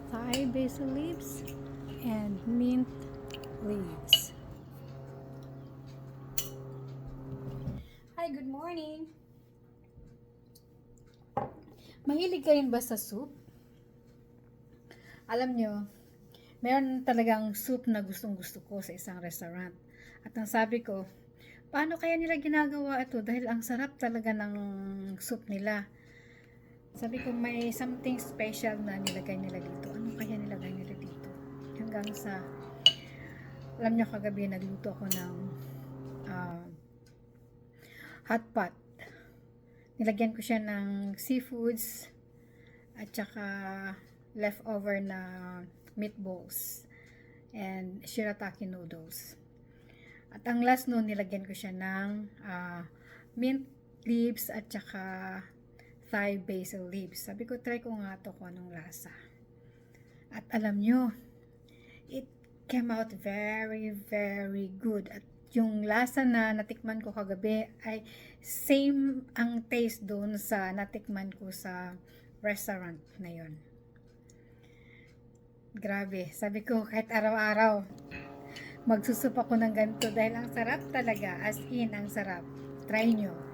Thai basil leaves and mint leaves. Hi, good morning! Mahilig ka rin ba sa soup? Alam nyo, meron talagang soup na gustong-gusto ko sa isang restaurant. At ang sabi ko, paano kaya nila ginagawa ito? Dahil ang sarap talaga ng soup nila. Sabi ko, may something special na nilagay nila dito. Ano kaya nilagay nila dito? Hanggang sa, alam nyo, kagabi nagluto ako ng hot pot. Nilagyan ko siya ng seafoods at saka leftover na meatballs and shirataki noodles. At ang last nun, nilagyan ko siya ng mint leaves at saka Thai basil leaves. Sabi ko, try ko nga to kung anong lasa. At alam nyo, it came out very, very good. At yung lasa na natikman ko kagabi ay same ang taste doon sa natikman ko sa restaurant na yon. Grabe, sabi ko kahit araw-araw magsusup ako ng ganito dahil ang sarap talaga, as in ang sarap. Try nyo.